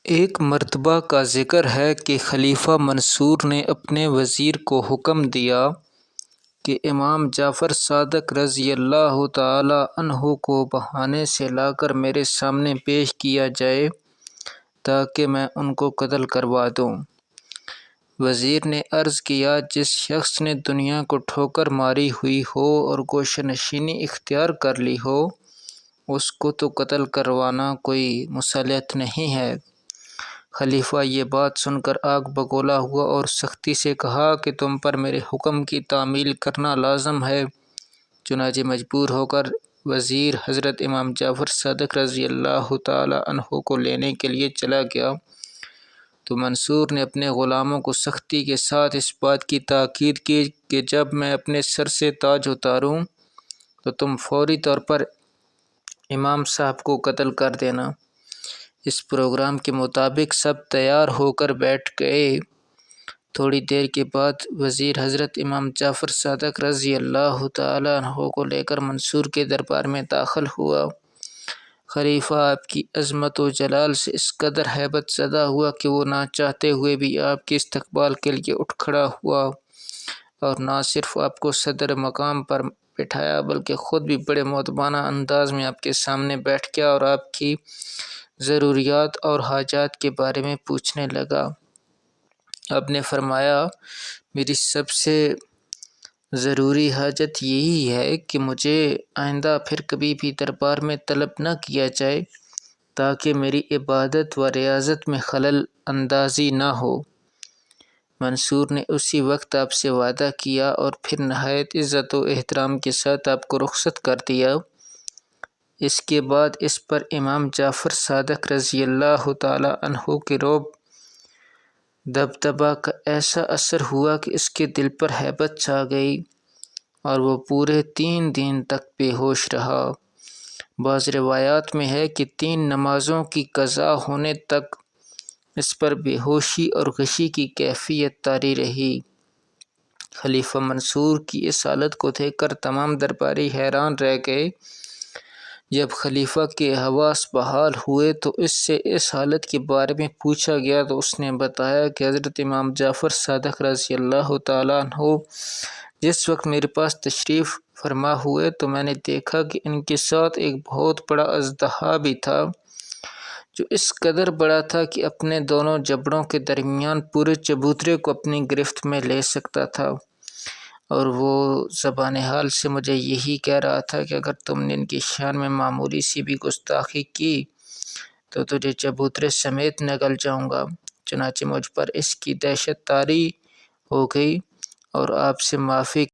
ایک مرتبہ کا ذکر ہے کہ خلیفہ منصور نے اپنے وزیر کو حکم دیا کہ امام جعفر صادق رضی اللہ تعالی عنہ کو بہانے سے لا کر میرے سامنے پیش کیا جائے تاکہ میں ان کو قتل کروا دوں۔ وزیر نے عرض کیا، جس شخص نے دنیا کو ٹھوکر ماری ہوئی ہو اور گوشہ نشینی اختیار کر لی ہو، اس کو تو قتل کروانا کوئی مصلحت نہیں ہے۔ خلیفہ یہ بات سن کر آگ بگولا ہوا اور سختی سے کہا کہ تم پر میرے حکم کی تعمیل کرنا لازم ہے۔ چنانچہ مجبور ہو کر وزیر حضرت امام جعفر صادق رضی اللہ تعالی عنہ کو لینے کے لیے چلا گیا تو منصور نے اپنے غلاموں کو سختی کے ساتھ اس بات کی تاکید کی کہ جب میں اپنے سر سے تاج اتاروں تو تم فوری طور پر امام صاحب کو قتل کر دینا۔ اس پروگرام کے مطابق سب تیار ہو کر بیٹھ گئے۔ تھوڑی دیر کے بعد وزیر حضرت امام جعفر صادق رضی اللہ تعالی عنہ کو لے کر منصور کے دربار میں داخل ہوا۔ خلیفہ آپ کی عظمت و جلال سے اس قدر ہیبت زدہ ہوا کہ وہ نہ چاہتے ہوئے بھی آپ کے استقبال کے لیے اٹھ کھڑا ہوا اور نہ صرف آپ کو صدر مقام پر بٹھایا بلکہ خود بھی بڑے مؤدبانہ انداز میں آپ کے سامنے بیٹھ گیا اور آپ کی ضروریات اور حاجات کے بارے میں پوچھنے لگا۔ آپ نے فرمایا، میری سب سے ضروری حاجت یہی ہے کہ مجھے آئندہ پھر کبھی بھی دربار میں طلب نہ کیا جائے تاکہ میری عبادت و ریاضت میں خلل اندازی نہ ہو۔ منصور نے اسی وقت آپ سے وعدہ کیا اور پھر نہایت عزت و احترام کے ساتھ آپ کو رخصت کر دیا۔ اس کے بعد اس پر امام جعفر صادق رضی اللہ تعالی عنہ کے رعب دبدبہ کا ایسا اثر ہوا کہ اس کے دل پر ہیبت چھا گئی اور وہ پورے 3 دن تک بے ہوش رہا۔ بعض روایات میں ہے کہ 3 نمازوں کی قضا ہونے تک اس پر بے ہوشی اور غشی کی کیفیت طاری رہی۔ خلیفہ منصور کی اس حالت کو دیکھ کر تمام درباری حیران رہ گئے۔ جب خلیفہ کے حواس بحال ہوئے تو اس سے اس حالت کے بارے میں پوچھا گیا تو اس نے بتایا کہ حضرت امام جعفر صادق رضی اللہ تعالی عنہ جس وقت میرے پاس تشریف فرما ہوئے تو میں نے دیکھا کہ ان کے ساتھ ایک بہت بڑا اژدہا بھی تھا جو اس قدر بڑا تھا کہ اپنے دونوں جبڑوں کے درمیان پورے چبوترے کو اپنی گرفت میں لے سکتا تھا، اور وہ زبان حال سے مجھے یہی کہہ رہا تھا کہ اگر تم نے ان کی شان میں معمولی سی بھی گستاخی کی تو تجھے چبوترے سمیت نگل جاؤں گا۔ چنانچہ مجھ پر اس کی دہشت طاری ہو گئی اور آپ سے معافی